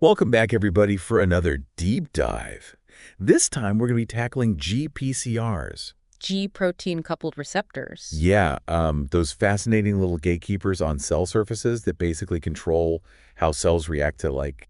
Welcome back, everybody, for another deep dive. This time, we're going to be tackling GPCRs. G protein-coupled receptors. Yeah, those fascinating little gatekeepers on cell surfaces that basically control how cells react to, like,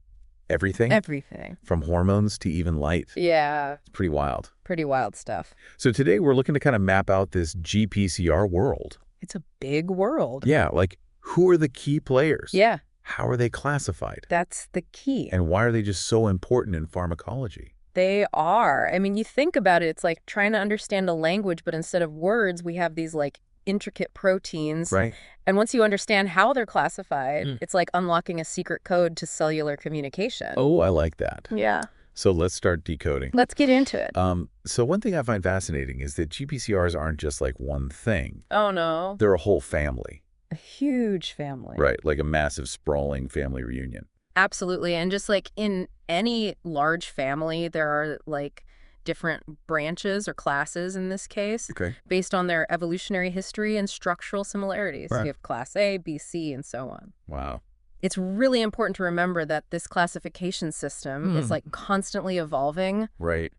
everything. Everything. From hormones to even light. Yeah. It's pretty wild. Pretty wild stuff. So today, we're looking to kind of map out this GPCR world. It's a big world. Yeah, like, who are the key players? Yeah. How are they classified? That's the key. And why are they just so important in pharmacology? They are. I mean, you think about it, it's like trying to understand a language, but instead of words, we have these like intricate proteins. Right. And once you understand how they're classified, it's like unlocking a secret code to cellular communication. Oh, I like that. Yeah. So let's start decoding. Let's get into it. So one thing I find fascinating is that GPCRs aren't just like one thing. Oh, no. They're a whole family. A huge family. Right, like a massive sprawling family reunion. Absolutely. And just like in any large family, there are like different branches or classes in this case, based on their evolutionary history and structural similarities. Right. You have class A, B, C, and so on. Wow. It's really important to remember that this classification system is like constantly evolving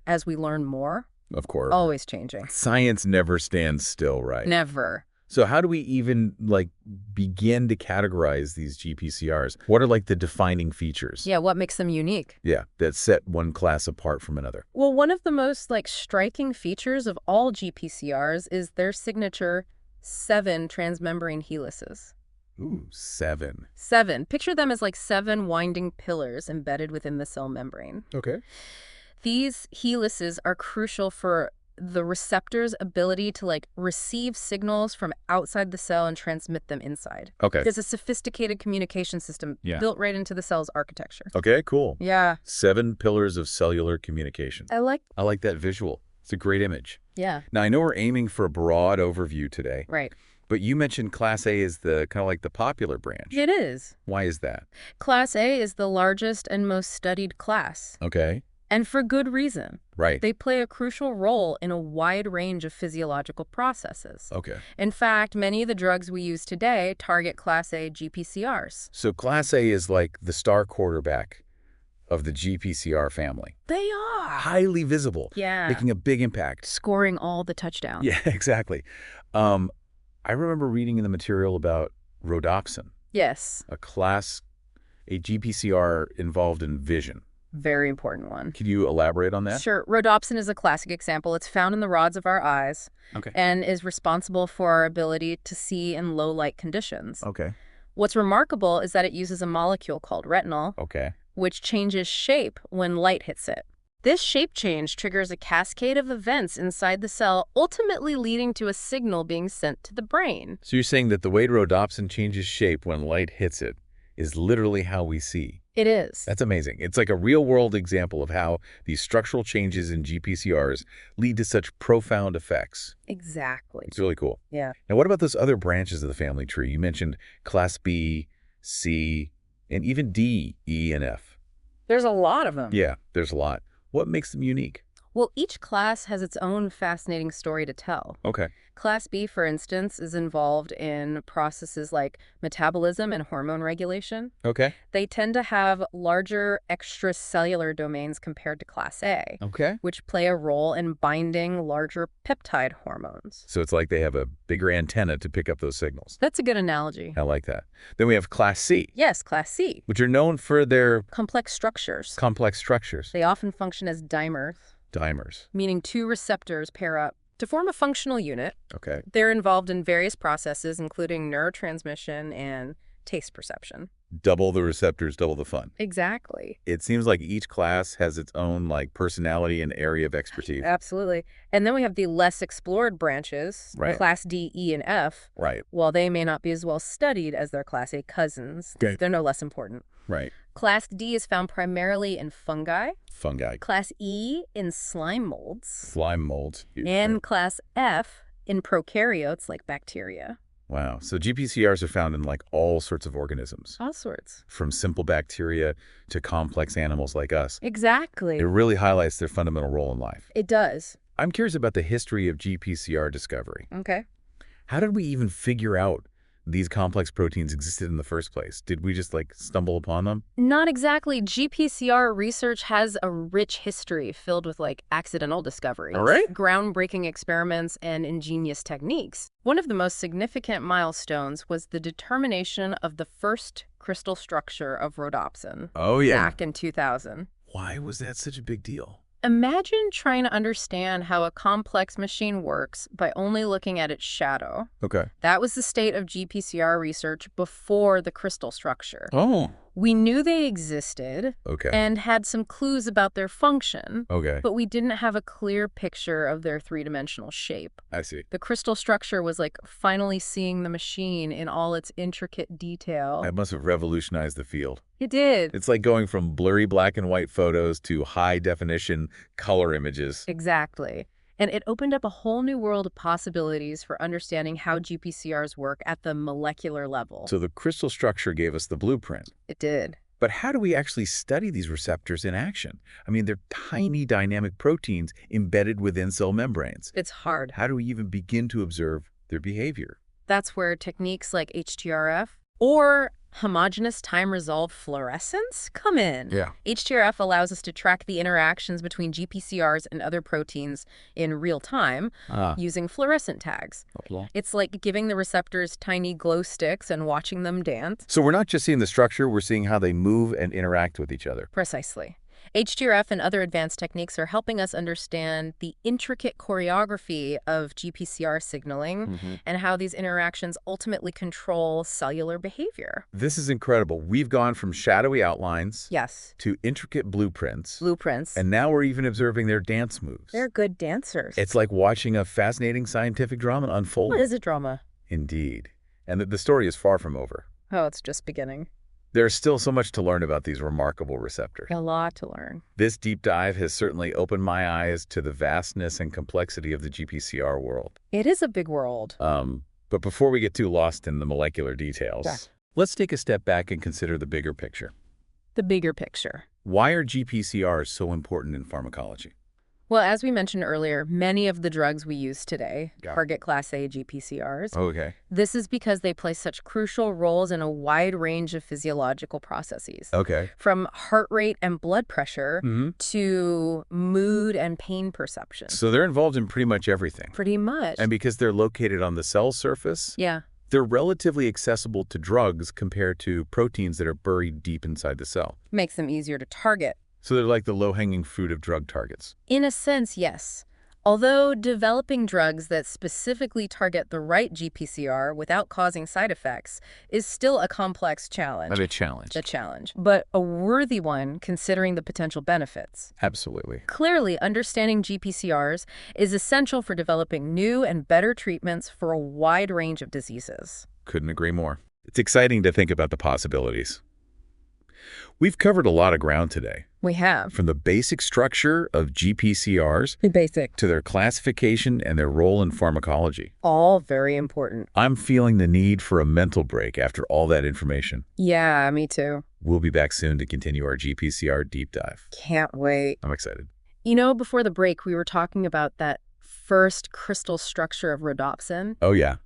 as we learn more. Of course. Always changing. Science never stands still, right? Never. So how do we even like begin to categorize these GPCRs? What are like the defining features? Yeah, what makes them unique? Yeah, that set one class apart from another. Well, one of the most like striking features of all GPCRs is their signature 7 transmembrane helices. Ooh, 7. 7. Picture them as like 7 winding pillars embedded within the cell membrane. Okay. These helices are crucial for the receptor's ability to like receive signals from outside the cell and transmit them inside. Okay. There's a sophisticated communication system built right into the cell's architecture. Okay, cool. Yeah. 7 pillars of cellular communication. I like that visual. It's a great image. Yeah. Now, I know we're aiming for a broad overview today. Right. But you mentioned Class A is the kind of like the popular branch. It is. Why is that? Class A is the largest and most studied class. Okay. And for good reason. Right. They play a crucial role in a wide range of physiological processes. Okay. In fact, many of the drugs we use today target Class A GPCRs. So Class A is like the star quarterback of the GPCR family. They are. Highly visible. Yeah. Making a big impact. Scoring all the touchdowns. Yeah, exactly. I remember reading in the material about rhodopsin. Yes. A GPCR involved in vision. Very important one. Could you elaborate on that? Sure. Rhodopsin is a classic example. It's found in the rods of our eyes and is responsible for our ability to see in low light conditions. Okay. What's remarkable is that it uses a molecule called retinol, which changes shape when light hits it. This shape change triggers a cascade of events inside the cell, ultimately leading to a signal being sent to the brain. So you're saying that the way rhodopsin changes shape when light hits it is literally how we see. It is. That's amazing. It's like a real-world example of how these structural changes in GPCRs lead to such profound effects. Exactly. It's really cool. Yeah. Now, what about those other branches of the family tree? You mentioned Class B, C, and even D, E, and F. There's a lot of them. Yeah, there's a lot. What makes them unique? Well, each class has its own fascinating story to tell. Okay. Class B, for instance, is involved in processes like metabolism and hormone regulation. Okay. They tend to have larger extracellular domains compared to Class A, which play a role in binding larger peptide hormones. So it's like they have a bigger antenna to pick up those signals. That's a good analogy. I like that. Then we have Class C. Yes, Class C. Which are known for their complex structures. They often function as dimers. Meaning 2 receptors pair up to form a functional unit. Okay. They're involved in various processes, including neurotransmission and taste perception. Double the receptors, double the fun. Exactly. It seems like each class has its own like personality and area of expertise. Absolutely. And then we have the less explored branches, Class D, E, and F. Right. While they may not be as well studied as their Class A cousins, they're no less important. Right. Class D is found primarily in fungi. Class E in slime molds. And Class F in prokaryotes like bacteria. Wow. So GPCRs are found in like all sorts of organisms. All sorts. From simple bacteria to complex animals like us. Exactly. It really highlights their fundamental role in life. It does. I'm curious about the history of GPCR discovery. Okay. How did we even figure out these complex proteins existed in the first place? Did we just, stumble upon them? Not exactly. GPCR research has a rich history filled with, accidental discoveries, All right. groundbreaking experiments, and ingenious techniques. One of the most significant milestones was the determination of the first crystal structure of rhodopsin. Oh, yeah. Back in 2000. Why was that such a big deal? Imagine trying to understand how a complex machine works by only looking at its shadow. Okay. That was the state of GPCR research before the crystal structure. Oh. We knew they existed Okay. and had some clues about their function, Okay. but we didn't have a clear picture of their three-dimensional shape. I see. The crystal structure was like finally seeing the machine in all its intricate detail. That must have revolutionized the field. It did. It's like going from blurry black and white photos to high-definition color images. Exactly. And it opened up a whole new world of possibilities for understanding how GPCRs work at the molecular level. So the crystal structure gave us the blueprint. It did. But how do we actually study these receptors in action? I mean, they're tiny dynamic proteins embedded within cell membranes. It's hard. How do we even begin to observe their behavior? That's where techniques like HTRF or homogeneous time-resolved fluorescence come in. Yeah. HTRF allows us to track the interactions between GPCRs and other proteins in real time using fluorescent tags. It's like giving the receptors tiny glow sticks and watching them dance. So we're not just seeing the structure, we're seeing how they move and interact with each other. Precisely. HTRF and other advanced techniques are helping us understand the intricate choreography of GPCR signaling and how these interactions ultimately control cellular behavior. This is incredible. We've gone from shadowy outlines to intricate blueprints. And now we're even observing their dance moves. They're good dancers. It's like watching a fascinating scientific drama unfold. What is a drama? Indeed. And the story is far from over. Oh, it's just beginning. There's still so much to learn about these remarkable receptors. A lot to learn. This deep dive has certainly opened my eyes to the vastness and complexity of the GPCR world. It is a big world. But before we get too lost in the molecular details, let's take a step back and consider the bigger picture. The bigger picture. Why are GPCRs so important in pharmacology? Well, as we mentioned earlier, many of the drugs we use today target Class A GPCRs. Okay. This is because they play such crucial roles in a wide range of physiological processes. Okay. From heart rate and blood pressure to mood and pain perception. So they're involved in pretty much everything. Pretty much. And because they're located on the cell surface, they're relatively accessible to drugs compared to proteins that are buried deep inside the cell. Makes them easier to target. So they're like the low-hanging fruit of drug targets. In a sense, yes. Although developing drugs that specifically target the right GPCR without causing side effects is still a complex challenge. A challenge. A challenge, but a worthy one considering the potential benefits. Absolutely. Clearly, understanding GPCRs is essential for developing new and better treatments for a wide range of diseases. Couldn't agree more. It's exciting to think about the possibilities. We've covered a lot of ground today. We have. From the basic structure of GPCRs to their classification and their role in pharmacology. All very important. I'm feeling the need for a mental break after all that information. Yeah, me too. We'll be back soon to continue our GPCR deep dive. Can't wait. I'm excited. You know, before the break, we were talking about that first crystal structure of rhodopsin. Oh, yeah.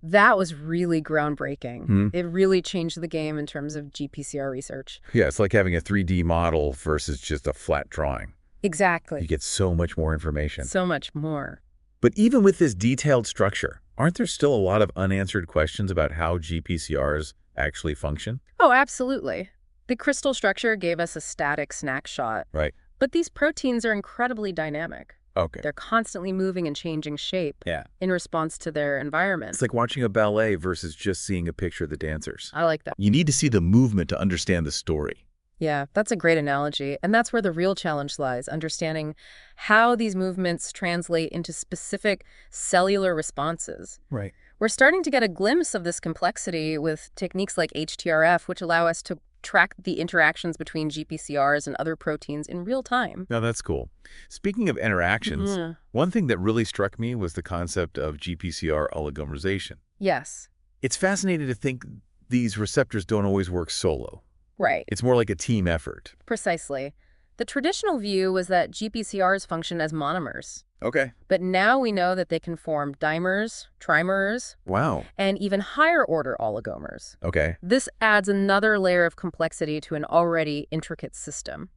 That was really groundbreaking. It really changed the game in terms of GPCR research. Yeah, it's like having a 3D model versus just a flat drawing. Exactly. You get so much more information. So much more. But even with this detailed structure, aren't there still a lot of unanswered questions about how GPCRs actually function? Oh, absolutely. The crystal structure gave us a static snapshot. Right. But these proteins are incredibly dynamic. Okay. They're constantly moving and changing shape in response to their environment. It's like watching a ballet versus just seeing a picture of the dancers. I like that. You need to see the movement to understand the story. Yeah, that's a great analogy. And that's where the real challenge lies, understanding how these movements translate into specific cellular responses. Right. We're starting to get a glimpse of this complexity with techniques like HTRF, which allow us to track the interactions between GPCRs and other proteins in real time. Now, that's cool. Speaking of interactions, one thing that really struck me was the concept of GPCR oligomerization. Yes. It's fascinating to think these receptors don't always work solo. Right. It's more like a team effort. Precisely. The traditional view was that GPCRs function as monomers. Okay. But now we know that they can form dimers, trimers, Wow. and even higher-order oligomers. Okay. This adds another layer of complexity to an already intricate system.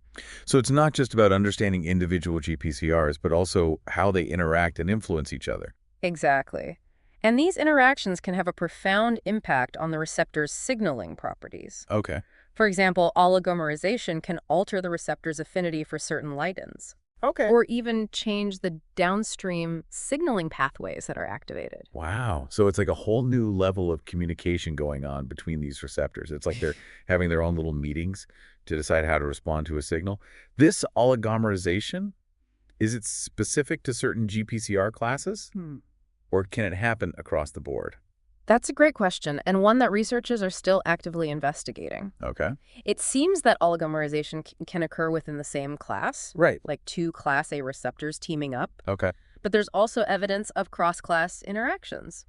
So it's not just about understanding individual GPCRs, but also how they interact and influence each other. Exactly. And these interactions can have a profound impact on the receptor's signaling properties. Okay. For example, oligomerization can alter the receptor's affinity for certain ligands. Okay. Or even change the downstream signaling pathways that are activated. Wow. So it's like a whole new level of communication going on between these receptors. It's like they're having their own little meetings to decide how to respond to a signal. This oligomerization, is it specific to certain GPCR classes? Or can it happen across the board? That's a great question, and one that researchers are still actively investigating. Okay. It seems that oligomerization can occur within the same class, Right. like two Class A receptors teaming up. Okay. But there's also evidence of cross-class interactions.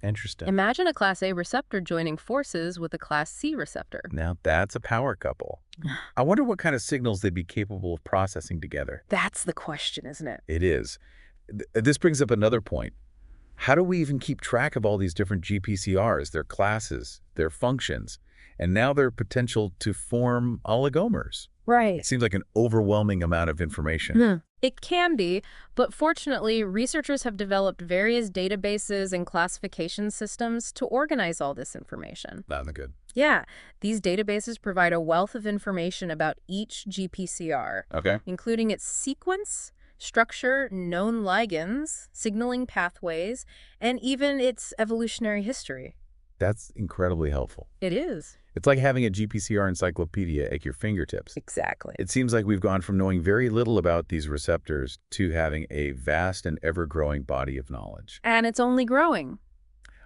Interesting. Imagine a Class A receptor joining forces with a Class C receptor. Now that's a power couple. I wonder what kind of signals they'd be capable of processing together. That's the question, isn't it? It is. This brings up another point. How do we even keep track of all these different GPCRs, their classes, their functions, and now their potential to form oligomers? Right. It seems like an overwhelming amount of information. It can be, but fortunately, researchers have developed various databases and classification systems to organize all this information. That's good. Yeah, these databases provide a wealth of information about each GPCR, including its sequence, structure, known ligands, signaling pathways, and even its evolutionary history. That's incredibly helpful. It is. It's like having a GPCR encyclopedia at your fingertips. Exactly. It seems like we've gone from knowing very little about these receptors to having a vast and ever-growing body of knowledge. And it's only growing.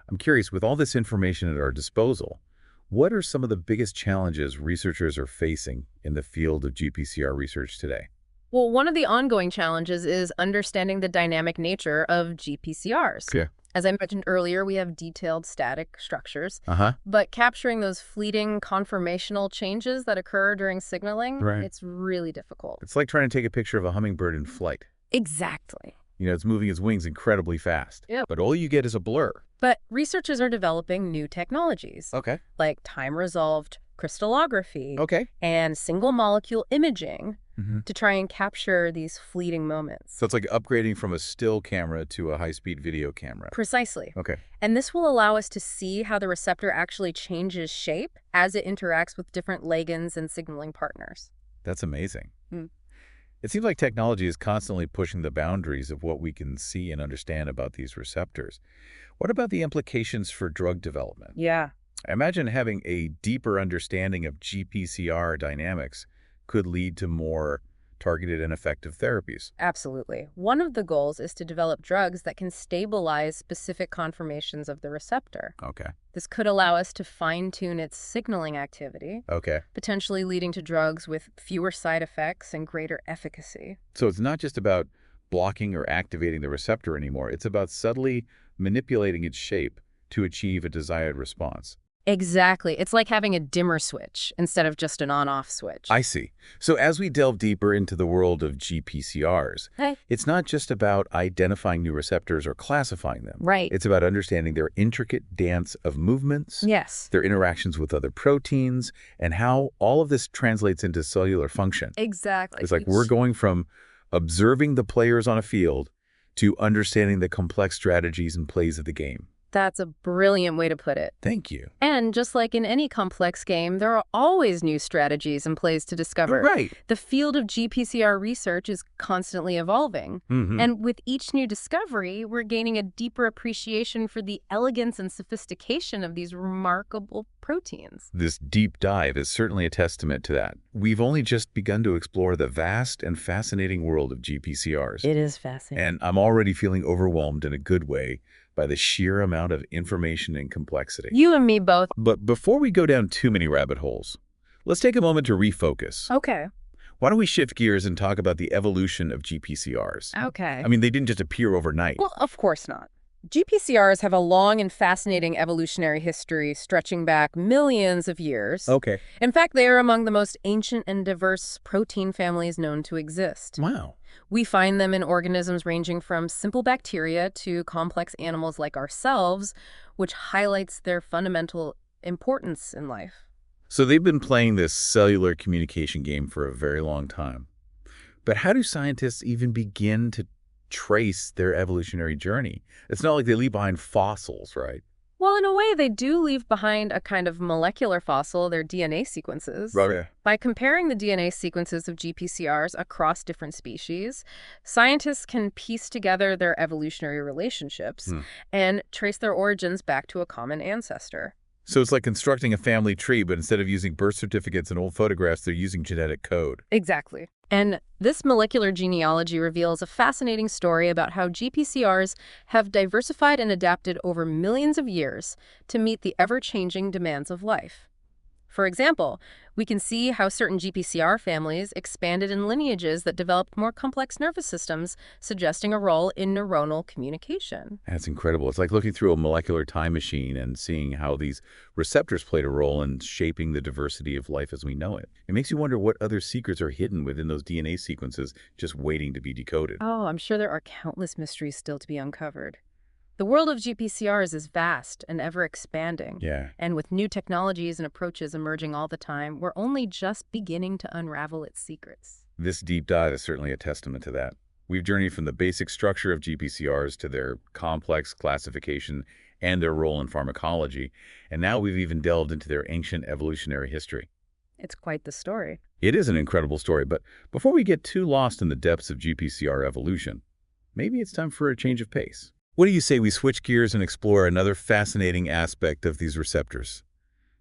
I'm curious, with all this information at our disposal, what are some of the biggest challenges researchers are facing in the field of GPCR research today? Well, one of the ongoing challenges is understanding the dynamic nature of GPCRs. Yeah. As I mentioned earlier, we have detailed static structures, but capturing those fleeting conformational changes that occur during signaling, it's really difficult. It's like trying to take a picture of a hummingbird in flight. Exactly. You know, it's moving its wings incredibly fast, Yep. but all you get is a blur. But researchers are developing new technologies, like time-resolved crystallography and single-molecule imaging to try and capture these fleeting moments. So it's like upgrading from a still camera to a high-speed video camera. Precisely. Okay. And this will allow us to see how the receptor actually changes shape as it interacts with different ligands and signaling partners. That's amazing. It seems like technology is constantly pushing the boundaries of what we can see and understand about these receptors. What about the implications for drug development? Yeah. I imagine having a deeper understanding of GPCR dynamics could lead to more targeted and effective therapies. Absolutely. One of the goals is to develop drugs that can stabilize specific conformations of the receptor. Okay. This could allow us to fine-tune its signaling activity, potentially leading to drugs with fewer side effects and greater efficacy. So it's not just about blocking or activating the receptor anymore. It's about subtly manipulating its shape to achieve a desired response. Exactly. It's like having a dimmer switch instead of just an on-off switch. I see. So as we delve deeper into the world of GPCRs, it's not just about identifying new receptors or classifying them. Right. It's about understanding their intricate dance of movements, their interactions with other proteins, and how all of this translates into cellular function. Exactly. It's like we're going from observing the players on a field to understanding the complex strategies and plays of the game. That's a brilliant way to put it. Thank you. And just like in any complex game, there are always new strategies and plays to discover. Right. The field of GPCR research is constantly evolving. And with each new discovery, we're gaining a deeper appreciation for the elegance and sophistication of these remarkable proteins. This deep dive is certainly a testament to that. We've only just begun to explore the vast and fascinating world of GPCRs. It is fascinating. And I'm already feeling overwhelmed in a good way by the sheer amount of information and complexity. You and me both. But before we go down too many rabbit holes, let's take a moment to refocus. Okay. Why don't we shift gears and talk about the evolution of GPCRs? Okay. I mean, they didn't just appear overnight. Well, of course not. GPCRs have a long and fascinating evolutionary history stretching back millions of years. Okay. In fact, they are among the most ancient and diverse protein families known to exist. Wow. We find them in organisms ranging from simple bacteria to complex animals like ourselves, which highlights their fundamental importance in life. So they've been playing this cellular communication game for a very long time. But how do scientists even begin to trace their evolutionary journey? It's not like they leave behind fossils, right? Well, in a way, they do leave behind a kind of molecular fossil, their DNA sequences. Right. By comparing the DNA sequences of GPCRs across different species, scientists can piece together their evolutionary relationships and trace their origins back to a common ancestor. So it's like constructing a family tree, but instead of using birth certificates and old photographs, they're using genetic code. Exactly. And this molecular genealogy reveals a fascinating story about how GPCRs have diversified and adapted over millions of years to meet the ever-changing demands of life. For example, we can see how certain GPCR families expanded in lineages that developed more complex nervous systems, suggesting a role in neuronal communication. That's incredible. It's like looking through a molecular time machine and seeing how these receptors played a role in shaping the diversity of life as we know it. It makes you wonder what other secrets are hidden within those DNA sequences just waiting to be decoded. Oh, I'm sure there are countless mysteries still to be uncovered. The world of GPCRs is vast and ever-expanding. Yeah. And with new technologies and approaches emerging all the time, we're only just beginning to unravel its secrets. This deep dive is certainly a testament to that. We've journeyed from the basic structure of GPCRs to their complex classification and their role in pharmacology, and now we've even delved into their ancient evolutionary history. It's quite the story. It is an incredible story, but before we get too lost in the depths of GPCR evolution, maybe it's time for a change of pace. What do you say we switch gears and explore another fascinating aspect of these receptors,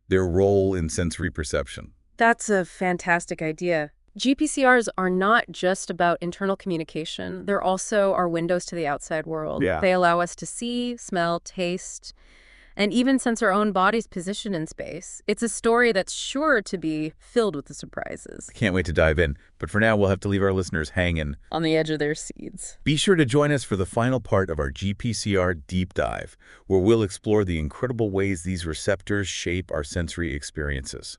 their role in sensory perception? That's a fantastic idea. GPCRs are not just about internal communication. They're also our windows to the outside world. Yeah. They allow us to see, smell, taste, and even sense our own body's position in space. It's a story that's sure to be filled with the surprises. Can't wait to dive in, but for now we'll have to leave our listeners hanging On the edge of their seats. Be sure to join us for the final part of our GPCR deep dive, where we'll explore the incredible ways these receptors shape our sensory experiences.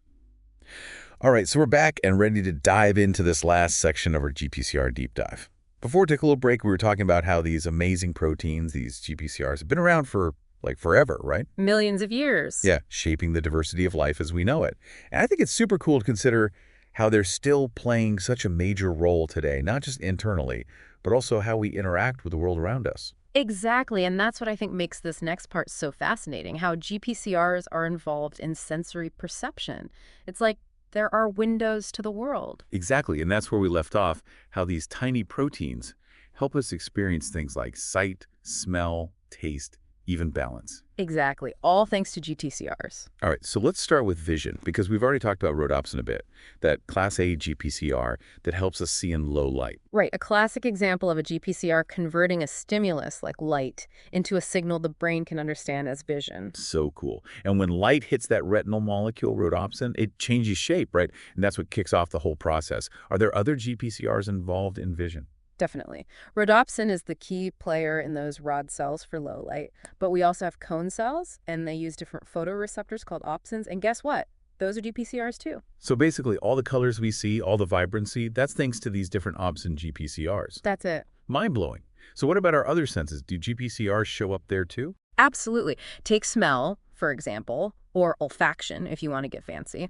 All right, so we're back and ready to dive into this last section of our GPCR deep dive. Before we took a little break, we were talking about how these amazing proteins, these GPCRs, have been around for like forever, right? Millions of years. Yeah, shaping the diversity of life as we know it. And I think it's super cool to consider how they're still playing such a major role today, not just internally, but also how we interact with the world around us. Exactly, and that's what I think makes this next part so fascinating, how GPCRs are involved in sensory perception. It's like there are windows to the world. Exactly, and that's where we left off, how these tiny proteins help us experience things like sight, smell, taste, even balance. Exactly, all thanks to GPCRs. All right, so let's start with vision, because we've already talked about rhodopsin a bit, that class A GPCR that helps us see in low light. Right, a classic example of a GPCR converting a stimulus, like light, into a signal the brain can understand as vision. So cool. And when light hits that retinal molecule, rhodopsin, it changes shape, right? And that's what kicks off the whole process. Are there other GPCRs involved in vision? Definitely. Rhodopsin is the key player in those rod cells for low light, but we also have cone cells, and they use different photoreceptors called opsins, and guess what? Those are GPCRs too. So basically, all the colors we see, all the vibrancy, that's thanks to these different opsin GPCRs. That's it. Mind-blowing. So what about our other senses? Do GPCRs show up there too? Absolutely. Take smell, for example, or olfaction, if you want to get fancy.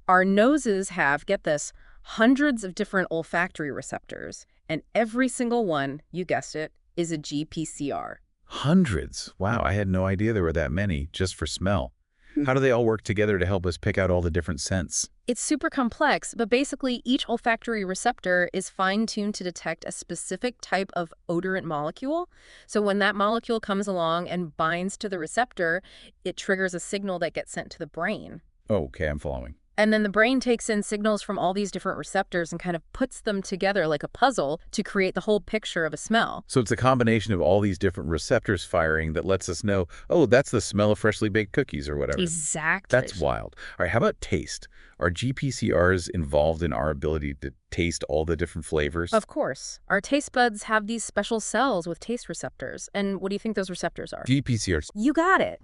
Our noses have, get this, hundreds of different olfactory receptors, and every single one, you guessed it, is a GPCR. Hundreds? Wow, I had no idea there were that many just for smell. How do they all work together to help us pick out all the different scents? It's super complex, but basically each olfactory receptor is fine-tuned to detect a specific type of odorant molecule. So when that molecule comes along and binds to the receptor, it triggers a signal that gets sent to the brain. Oh, okay, I'm following. And then the brain takes in signals from all these different receptors and kind of puts them together like a puzzle to create the whole picture of a smell. So it's a combination of all these different receptors firing that lets us know, oh, that's the smell of freshly baked cookies or whatever. Exactly. That's wild. All right, how about taste? Are GPCRs involved in our ability to taste all the different flavors? Of course. Our taste buds have these special cells with taste receptors. And what do you think those receptors are? GPCRs. You got it.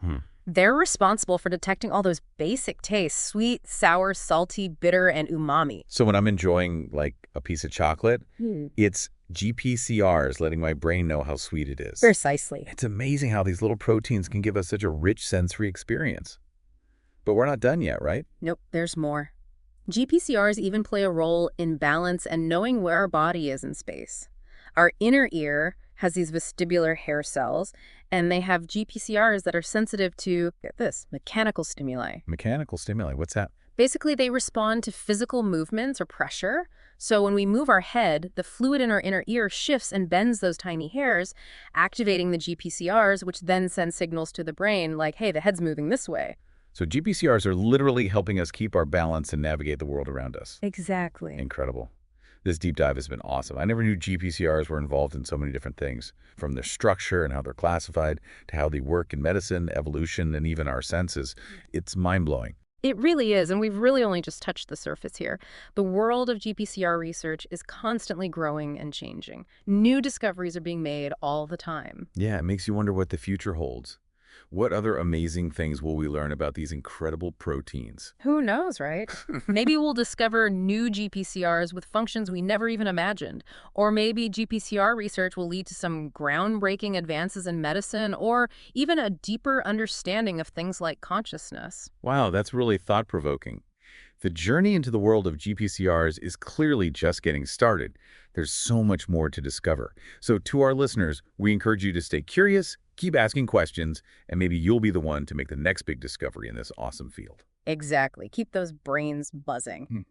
They're responsible for detecting all those basic tastes: sweet, sour, salty, bitter, and umami. So when I'm enjoying, like, a piece of chocolate, it's GPCRs letting my brain know how sweet it is. Precisely. It's amazing how these little proteins can give us such a rich sensory experience. But we're not done yet, right? Nope, there's more. GPCRs even play a role in balance and knowing where our body is in space. Our inner ear has these vestibular hair cells, and they have GPCRs that are sensitive to, get this, mechanical stimuli. Mechanical stimuli, what's that? Basically, they respond to physical movements or pressure. So when we move our head, the fluid in our inner ear shifts and bends those tiny hairs, activating the GPCRs, which then send signals to the brain like, hey, the head's moving this way. So GPCRs are literally helping us keep our balance and navigate the world around us. Exactly. Incredible. This deep dive has been awesome. I never knew GPCRs were involved in so many different things, from their structure and how they're classified to how they work in medicine, evolution, and even our senses. It's mind-blowing. It really is, and we've really only just touched the surface here. The world of GPCR research is constantly growing and changing. New discoveries are being made all the time. Yeah, it makes you wonder what the future holds. What other amazing things will we learn about these incredible proteins? Who knows, right? Maybe we'll discover new GPCRs with functions we never even imagined. Or maybe GPCR research will lead to some groundbreaking advances in medicine or even a deeper understanding of things like consciousness. Wow, that's really thought-provoking. The journey into the world of GPCRs is clearly just getting started. There's so much more to discover. So to our listeners, we encourage you to stay curious, keep asking questions, and maybe you'll be the one to make the next big discovery in this awesome field. Exactly. Keep those brains buzzing.